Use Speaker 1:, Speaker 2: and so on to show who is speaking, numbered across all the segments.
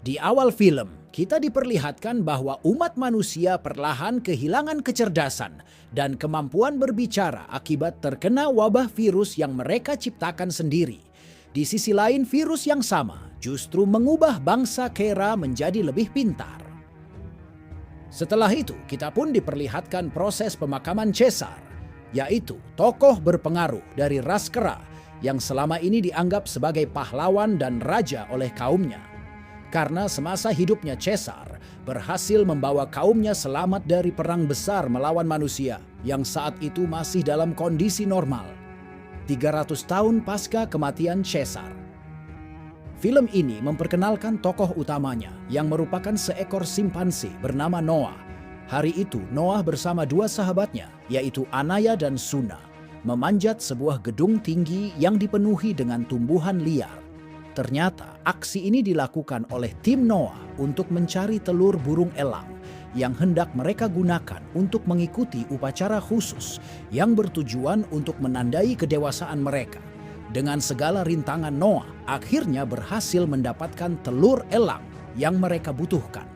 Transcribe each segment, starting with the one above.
Speaker 1: Di awal film, kita diperlihatkan bahwa umat manusia perlahan kehilangan kecerdasan dan kemampuan berbicara akibat terkena wabah virus yang mereka ciptakan sendiri. Di sisi lain, virus yang sama justru mengubah bangsa Kera menjadi lebih pintar. Setelah itu, kita pun diperlihatkan proses pemakaman Caesar, yaitu tokoh berpengaruh dari ras Kera yang selama ini dianggap sebagai pahlawan dan raja oleh kaumnya. Karena semasa hidupnya Caesar berhasil membawa kaumnya selamat dari perang besar melawan manusia yang saat itu masih dalam kondisi normal, 300 tahun pasca kematian Caesar. Film ini memperkenalkan tokoh utamanya yang merupakan seekor simpanse bernama Noah. Hari itu Noah bersama dua sahabatnya, yaitu Anaya dan Suna, memanjat sebuah gedung tinggi yang dipenuhi dengan tumbuhan liar. Ternyata aksi ini dilakukan oleh tim Noah untuk mencari telur burung elang yang hendak mereka gunakan untuk mengikuti upacara khusus yang bertujuan untuk menandai kedewasaan mereka. Dengan segala rintangan, Noah akhirnya berhasil mendapatkan telur elang yang mereka butuhkan.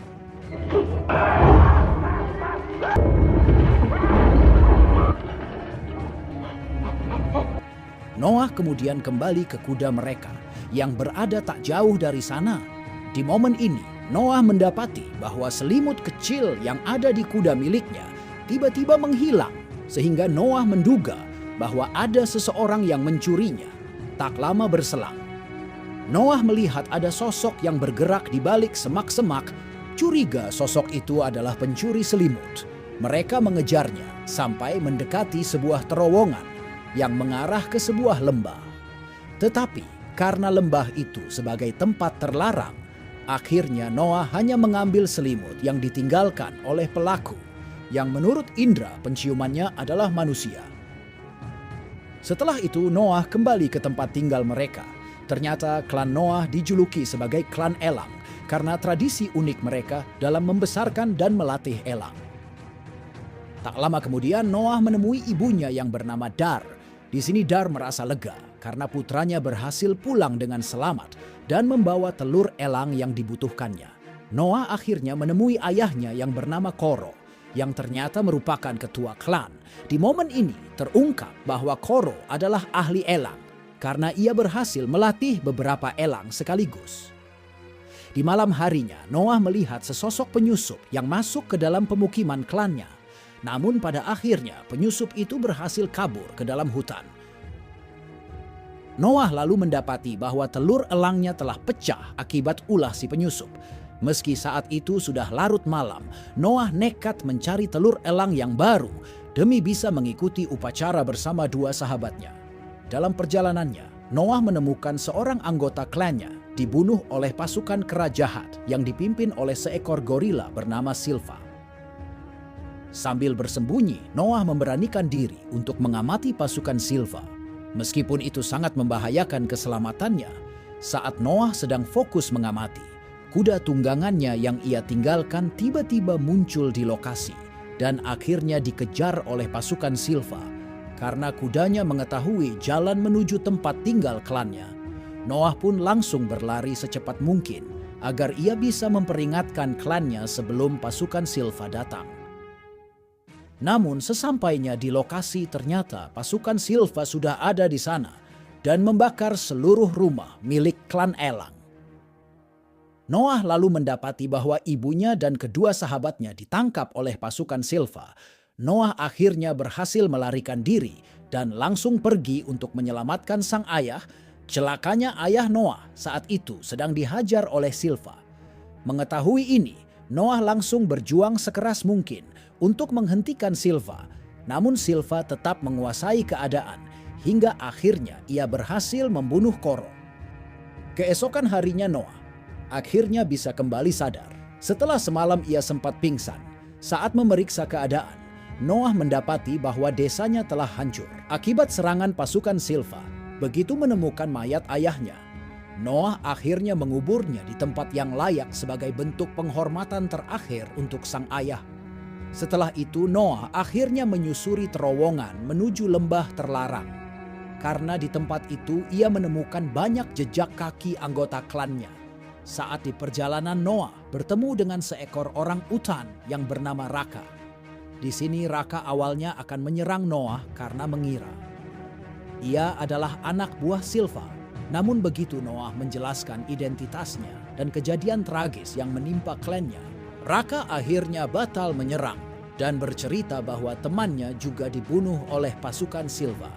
Speaker 1: Noah kemudian kembali ke kuda mereka yang berada tak jauh dari sana. Di momen ini, Noah mendapati bahwa selimut kecil yang ada di kuda miliknya tiba-tiba menghilang, sehingga Noah menduga bahwa ada seseorang yang mencurinya. Tak lama berselang, Noah melihat ada sosok yang bergerak di balik semak-semak. Curiga sosok itu adalah pencuri selimut. Mereka mengejarnya sampai mendekati sebuah terowongan yang mengarah ke sebuah lembah. Tetapi karena lembah itu sebagai tempat terlarang, akhirnya Noah hanya mengambil selimut yang ditinggalkan oleh pelaku, yang menurut indera penciumannya adalah manusia. Setelah itu Noah kembali ke tempat tinggal mereka. Ternyata klan Noah dijuluki sebagai klan elang karena tradisi unik mereka dalam membesarkan dan melatih elang. Tak lama kemudian Noah menemui ibunya yang bernama Dar. Di sini Dar merasa lega karena putranya berhasil pulang dengan selamat dan membawa telur elang yang dibutuhkannya. Noah akhirnya menemui ayahnya yang bernama Koro, yang ternyata merupakan ketua klan. Di momen ini terungkap bahwa Koro adalah ahli elang karena ia berhasil melatih beberapa elang sekaligus. Di malam harinya, Noah melihat sesosok penyusup yang masuk ke dalam pemukiman klannya. Namun pada akhirnya penyusup itu berhasil kabur ke dalam hutan. Noah lalu mendapati bahwa telur elangnya telah pecah akibat ulah si penyusup. Meski saat itu sudah larut malam, Noah nekat mencari telur elang yang baru demi bisa mengikuti upacara bersama dua sahabatnya. Dalam perjalanannya, Noah menemukan seorang anggota klannya dibunuh oleh pasukan kera jahat yang dipimpin oleh seekor gorila bernama Silva. Sambil bersembunyi, Noah memberanikan diri untuk mengamati pasukan Silva. Meskipun itu sangat membahayakan keselamatannya, saat Noah sedang fokus mengamati, kuda tunggangannya yang ia tinggalkan tiba-tiba muncul di lokasi dan akhirnya dikejar oleh pasukan Silva. Karena kudanya mengetahui jalan menuju tempat tinggal klannya, Noah pun langsung berlari secepat mungkin agar ia bisa memperingatkan klannya sebelum pasukan Silva datang. Namun sesampainya di lokasi ternyata pasukan Silva sudah ada di sana dan membakar seluruh rumah milik klan elang. Noah lalu mendapati bahwa ibunya dan kedua sahabatnya ditangkap oleh pasukan Silva. Noah akhirnya berhasil melarikan diri dan langsung pergi untuk menyelamatkan sang ayah. Celakanya ayah Noah saat itu sedang dihajar oleh Silva. Mengetahui ini, Noah langsung berjuang sekeras mungkin untuk menghentikan Silva. Namun Silva tetap menguasai keadaan hingga akhirnya ia berhasil membunuh Koro. Keesokan harinya Noah akhirnya bisa kembali sadar. Setelah semalam ia sempat pingsan. Saat memeriksa keadaan, Noah mendapati bahwa desanya telah hancur akibat serangan pasukan Silva. Begitu menemukan mayat ayahnya, Noah akhirnya menguburnya di tempat yang layak sebagai bentuk penghormatan terakhir untuk sang ayah. Setelah itu Noah akhirnya menyusuri terowongan menuju lembah terlarang. Karena di tempat itu ia menemukan banyak jejak kaki anggota klannya. saat di perjalanan Noah bertemu dengan seekor orang utan yang bernama Raka. Di sini Raka awalnya akan menyerang Noah karena mengira ia adalah anak buah Silva. Namun begitu Noah menjelaskan identitasnya dan kejadian tragis yang menimpa klannya, Raka akhirnya batal menyerang dan bercerita bahwa temannya juga dibunuh oleh pasukan Silva.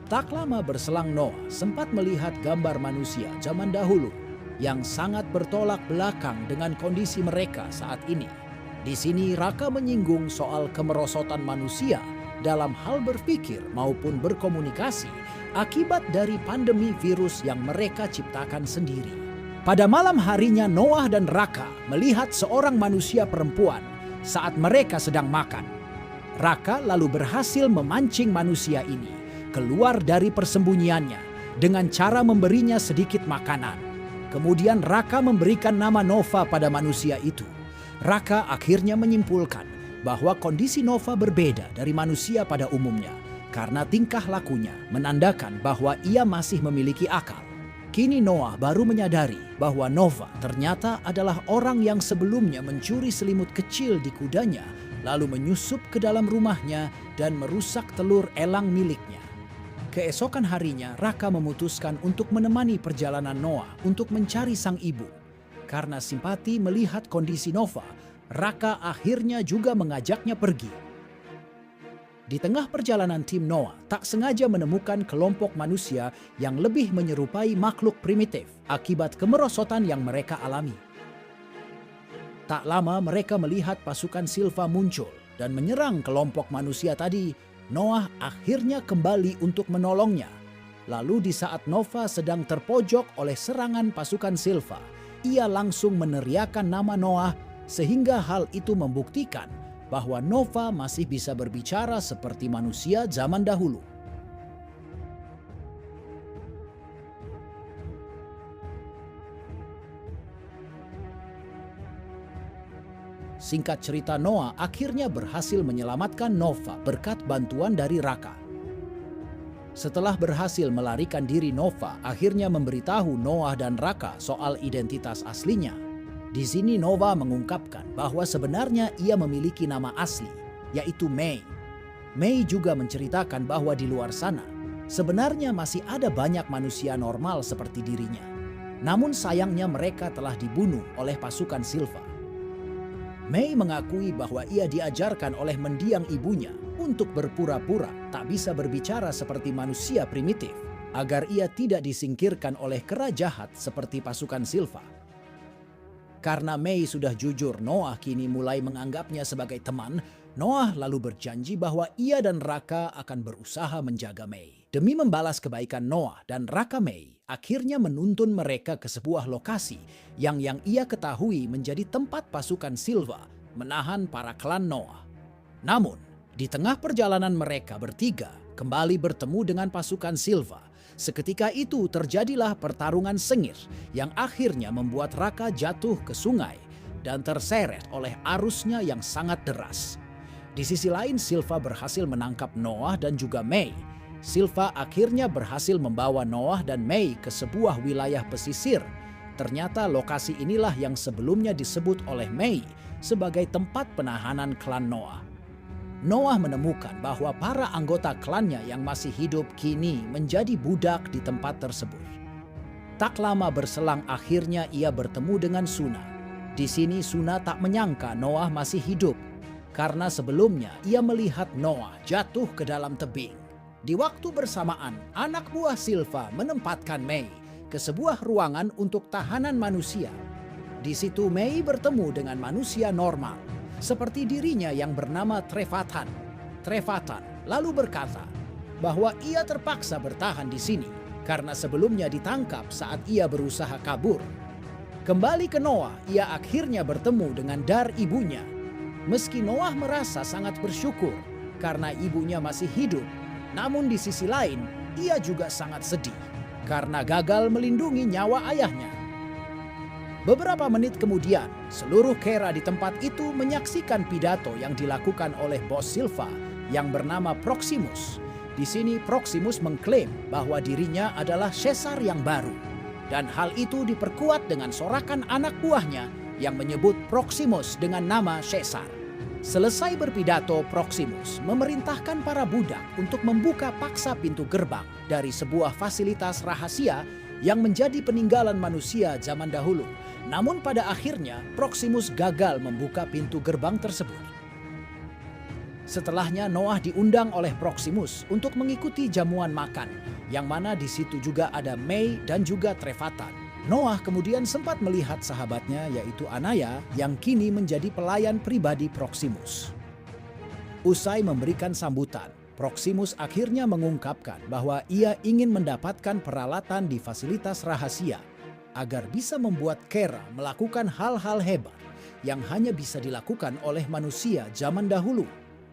Speaker 1: Tak lama berselang Noah sempat melihat gambar manusia zaman dahulu yang sangat bertolak belakang dengan kondisi mereka saat ini. Di sini Raka menyinggung soal kemerosotan manusia dalam hal berpikir maupun berkomunikasi akibat dari pandemi virus yang mereka ciptakan sendiri. Pada malam harinya Noah dan Raka melihat seorang manusia perempuan saat mereka sedang makan. Raka lalu berhasil memancing manusia ini keluar dari persembunyiannya dengan cara memberinya sedikit makanan. Kemudian Raka memberikan nama Nova pada manusia itu. Raka akhirnya menyimpulkan bahwa kondisi Nova berbeda dari manusia pada umumnya karena tingkah lakunya menandakan bahwa ia masih memiliki akal. Kini Noah baru menyadari bahwa Nova ternyata adalah orang yang sebelumnya mencuri selimut kecil di kudanya, lalu menyusup ke dalam rumahnya dan merusak telur elang miliknya. Keesokan harinya Raka memutuskan untuk menemani perjalanan Noah untuk mencari sang ibu. Karena simpati melihat kondisi Nova, Raka akhirnya juga mengajaknya pergi. Di tengah perjalanan tim Noah tak sengaja menemukan kelompok manusia yang lebih menyerupai makhluk primitif akibat kemerosotan yang mereka alami. Tak lama mereka melihat pasukan Silva muncul dan menyerang kelompok manusia tadi. Noah akhirnya kembali untuk menolongnya. Lalu di saat Nova sedang terpojok oleh serangan pasukan Silva, ia langsung meneriakkan nama Noah sehingga hal itu membuktikan bahwa Nova masih bisa berbicara seperti manusia zaman dahulu. Singkat cerita, Noah akhirnya berhasil menyelamatkan Nova berkat bantuan dari Raka. Setelah berhasil melarikan diri, Nova akhirnya memberitahu Noah dan Raka soal identitas aslinya. Di sini Nova mengungkapkan bahwa sebenarnya ia memiliki nama asli, yaitu May. May juga menceritakan bahwa di luar sana, sebenarnya masih ada banyak manusia normal seperti dirinya. Namun sayangnya mereka telah dibunuh oleh pasukan Silva. May mengakui bahwa ia diajarkan oleh mendiang ibunya untuk berpura-pura tak bisa berbicara seperti manusia primitif, agar ia tidak disingkirkan oleh kera jahat seperti pasukan Silva. Karena May sudah jujur, Noah kini mulai menganggapnya sebagai teman. Noah lalu berjanji bahwa ia dan Raka akan berusaha menjaga May. Demi membalas kebaikan Noah dan Raka, May akhirnya menuntun mereka ke sebuah lokasi yang ia ketahui menjadi tempat pasukan Silva menahan para klan Noah. Namun, di tengah perjalanan mereka bertiga kembali bertemu dengan pasukan Silva. Seketika itu terjadilah pertarungan sengit yang akhirnya membuat Raka jatuh ke sungai dan terseret oleh arusnya yang sangat deras. Di sisi lain, Silva berhasil menangkap Noah dan juga May. Silva akhirnya berhasil membawa Noah dan May ke sebuah wilayah pesisir. Ternyata lokasi inilah yang sebelumnya disebut oleh May sebagai tempat penahanan klan Noah. Noah menemukan bahwa para anggota klannya yang masih hidup kini menjadi budak di tempat tersebut. Tak lama berselang akhirnya ia bertemu dengan Suna. Di sini Suna tak menyangka Noah masih hidup karena sebelumnya ia melihat Noah jatuh ke dalam tebing. Di waktu bersamaan, anak buah Silva menempatkan May ke sebuah ruangan untuk tahanan manusia. Di situ May bertemu dengan manusia normal, seperti dirinya yang bernama Trevatan. Trevatan lalu berkata bahwa ia terpaksa bertahan di sini karena sebelumnya ditangkap saat ia berusaha kabur. Kembali ke Noah, ia akhirnya bertemu dengan Dar, ibunya. Meski Noah merasa sangat bersyukur karena ibunya masih hidup, namun di sisi lain ia juga sangat sedih karena gagal melindungi nyawa ayahnya. Beberapa menit kemudian, seluruh kera di tempat itu menyaksikan pidato yang dilakukan oleh bos Silva yang bernama Proximus. Di sini Proximus mengklaim bahwa dirinya adalah Caesar yang baru. Dan hal itu diperkuat dengan sorakan anak buahnya yang menyebut Proximus dengan nama Caesar. Selesai berpidato, Proximus memerintahkan para budak untuk membuka paksa pintu gerbang dari sebuah fasilitas rahasia yang menjadi peninggalan manusia zaman dahulu. Namun pada akhirnya Proximus gagal membuka pintu gerbang tersebut. Setelahnya Noah diundang oleh Proximus untuk mengikuti jamuan makan, yang mana di situ juga ada May dan juga Trefatan. Noah kemudian sempat melihat sahabatnya yaitu Anaya yang kini menjadi pelayan pribadi Proximus. Usai memberikan sambutan, Proximus akhirnya mengungkapkan bahwa ia ingin mendapatkan peralatan di fasilitas rahasia agar bisa membuat Kera melakukan hal-hal hebat yang hanya bisa dilakukan oleh manusia zaman dahulu.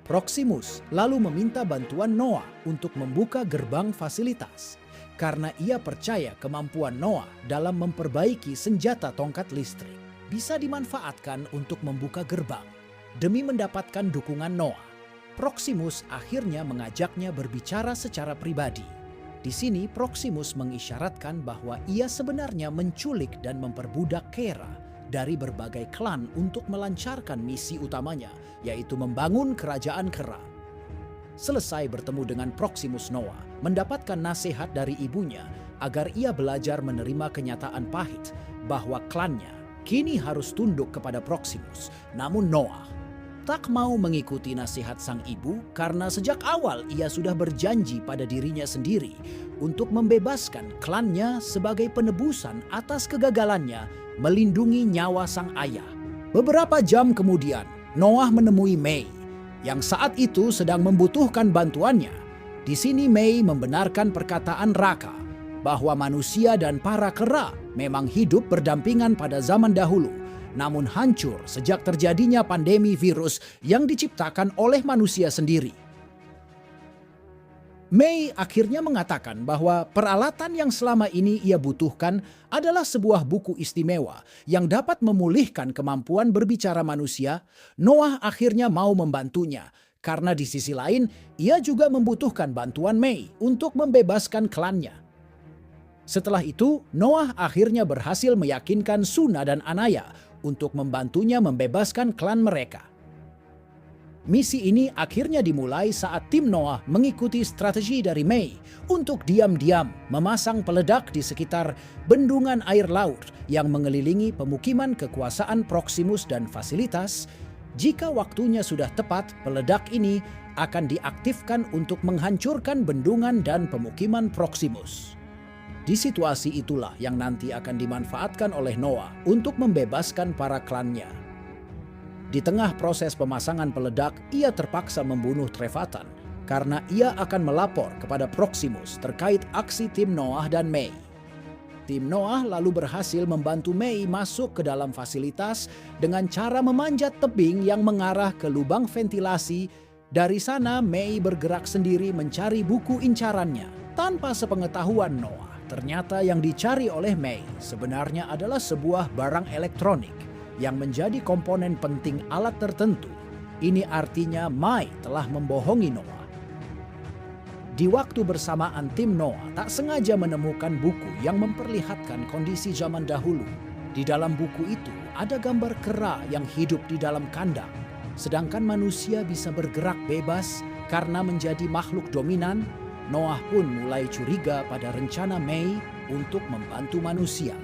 Speaker 1: Proximus lalu meminta bantuan Noah untuk membuka gerbang fasilitas karena ia percaya kemampuan Noah dalam memperbaiki senjata tongkat listrik bisa dimanfaatkan untuk membuka gerbang. Demi mendapatkan dukungan Noah, Proximus akhirnya mengajaknya berbicara secara pribadi. Di sini Proximus mengisyaratkan bahwa ia sebenarnya menculik dan memperbudak Kera dari berbagai klan untuk melancarkan misi utamanya, yaitu membangun kerajaan Kera. Selesai bertemu dengan Proximus, Noah mendapatkan nasihat dari ibunya agar ia belajar menerima kenyataan pahit bahwa klannya kini harus tunduk kepada Proximus. Namun Noah tak mau mengikuti nasihat sang ibu karena sejak awal ia sudah berjanji pada dirinya sendiri untuk membebaskan klannya sebagai penebusan atas kegagalannya melindungi nyawa sang ayah. Beberapa jam kemudian, Noah menemui May yang saat itu sedang membutuhkan bantuannya. Di sini May membenarkan perkataan Raka bahwa manusia dan para kera memang hidup berdampingan pada zaman dahulu, namun hancur sejak terjadinya pandemi virus yang diciptakan oleh manusia sendiri. May akhirnya mengatakan bahwa peralatan yang selama ini ia butuhkan adalah sebuah buku istimewa yang dapat memulihkan kemampuan berbicara manusia. Noah akhirnya mau membantunya karena di sisi lain ia juga membutuhkan bantuan May untuk membebaskan klannya. Setelah itu, Noah akhirnya berhasil meyakinkan Suna dan Anaya untuk membantunya membebaskan klan mereka. Misi ini akhirnya dimulai saat tim Noah mengikuti strategi dari May untuk diam-diam memasang peledak di sekitar bendungan air laut yang mengelilingi pemukiman kekuasaan Proximus dan fasilitas. Jika waktunya sudah tepat, peledak ini akan diaktifkan untuk menghancurkan bendungan dan pemukiman Proximus. Di situasi itulah yang nanti akan dimanfaatkan oleh Noah untuk membebaskan para klannya. Di tengah proses pemasangan peledak, ia terpaksa membunuh Trefatan karena ia akan melapor kepada Proximus terkait aksi tim Noah dan May. Tim Noah lalu berhasil membantu May masuk ke dalam fasilitas dengan cara memanjat tebing yang mengarah ke lubang ventilasi. Dari sana, May bergerak sendiri mencari buku incarannya tanpa sepengetahuan Noah. Ternyata yang dicari oleh May sebenarnya adalah sebuah barang elektronik yang menjadi komponen penting alat tertentu. Ini artinya May telah membohongi Noah. Di waktu bersamaan tim Noah tak sengaja menemukan buku yang memperlihatkan kondisi zaman dahulu. Di dalam buku itu ada gambar kera yang hidup di dalam kandang, sedangkan manusia bisa bergerak bebas karena menjadi makhluk dominan. Noah pun mulai curiga pada rencana May untuk membantu manusia.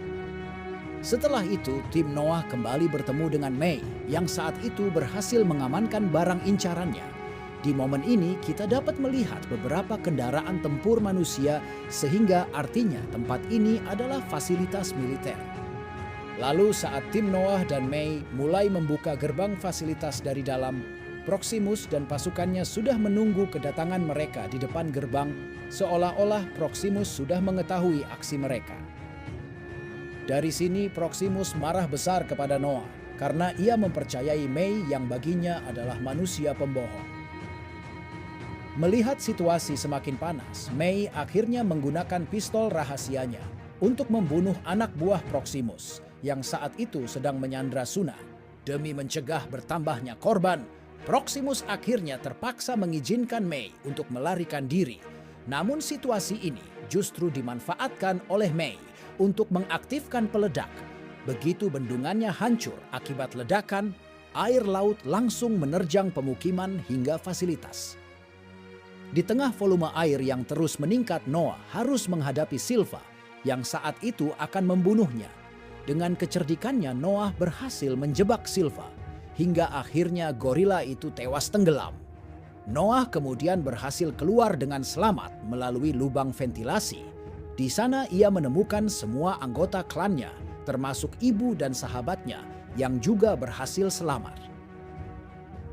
Speaker 1: Setelah itu, tim Noah kembali bertemu dengan May yang saat itu berhasil mengamankan barang incarannya. Di momen ini kita dapat melihat beberapa kendaraan tempur manusia sehingga artinya tempat ini adalah fasilitas militer. Lalu saat tim Noah dan May mulai membuka gerbang fasilitas dari dalam, Proximus dan pasukannya sudah menunggu kedatangan mereka di depan gerbang, seolah-olah Proximus sudah mengetahui aksi mereka. Dari sini Proximus marah besar kepada Noah karena ia mempercayai May yang baginya adalah manusia pembohong. Melihat situasi semakin panas, May akhirnya menggunakan pistol rahasianya untuk membunuh anak buah Proximus yang saat itu sedang menyandra Suna. Demi mencegah bertambahnya korban, Proximus akhirnya terpaksa mengizinkan May untuk melarikan diri. Namun situasi ini justru dimanfaatkan oleh May untuk mengaktifkan peledak. Begitu bendungannya hancur akibat ledakan, air laut langsung menerjang pemukiman hingga fasilitas. Di tengah volume air yang terus meningkat, Noah harus menghadapi Silva yang saat itu akan membunuhnya. Dengan kecerdikannya, Noah berhasil menjebak Silva hingga akhirnya gorila itu tewas tenggelam. Noah kemudian berhasil keluar dengan selamat melalui lubang ventilasi. Di sana ia menemukan semua anggota klannya, termasuk ibu dan sahabatnya yang juga berhasil selamat.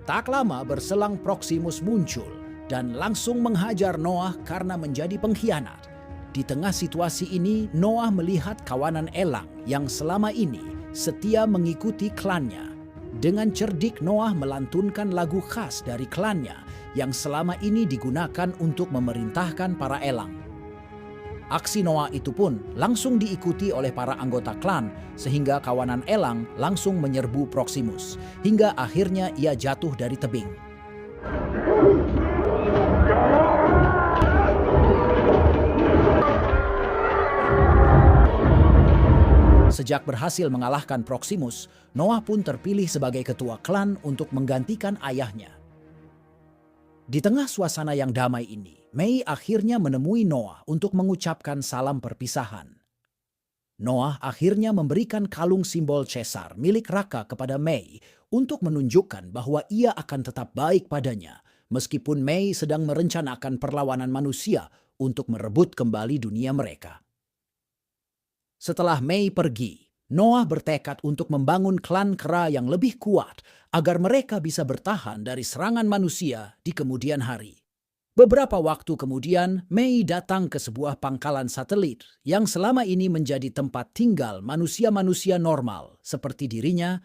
Speaker 1: Tak lama berselang Proximus muncul dan langsung menghajar Noah karena menjadi pengkhianat. Di tengah situasi ini, Noah melihat kawanan elang yang selama ini setia mengikuti klannya. Dengan cerdik, Noah melantunkan lagu khas dari klannya yang selama ini digunakan untuk memerintahkan para elang. Aksi Noah itu pun langsung diikuti oleh para anggota klan sehingga kawanan elang langsung menyerbu Proximus hingga akhirnya ia jatuh dari tebing. Sejak berhasil mengalahkan Proximus, Noah pun terpilih sebagai ketua klan untuk menggantikan ayahnya. Di tengah suasana yang damai ini, May akhirnya menemui Noah untuk mengucapkan salam perpisahan. Noah akhirnya memberikan kalung simbol Caesar milik Raka kepada May untuk menunjukkan bahwa ia akan tetap baik padanya, meskipun May sedang merencanakan perlawanan manusia untuk merebut kembali dunia mereka. Setelah May pergi, Noah bertekad untuk membangun klan kera yang lebih kuat agar mereka bisa bertahan dari serangan manusia di kemudian hari. Beberapa waktu kemudian, May datang ke sebuah pangkalan satelit yang selama ini menjadi tempat tinggal manusia-manusia normal seperti dirinya.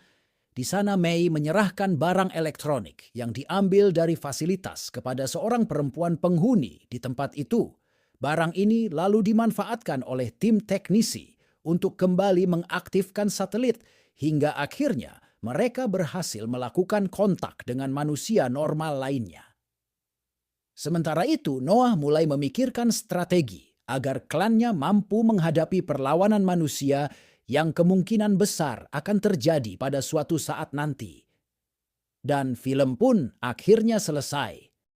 Speaker 1: Di sana May menyerahkan barang elektronik yang diambil dari fasilitas kepada seorang perempuan penghuni di tempat itu. Barang ini lalu dimanfaatkan oleh tim teknisi untuk kembali mengaktifkan satelit hingga akhirnya mereka berhasil melakukan kontak dengan manusia normal lainnya. Sementara itu, Noah mulai memikirkan strategi agar klannya mampu menghadapi perlawanan manusia yang kemungkinan besar akan terjadi pada suatu saat nanti. Dan film pun akhirnya selesai.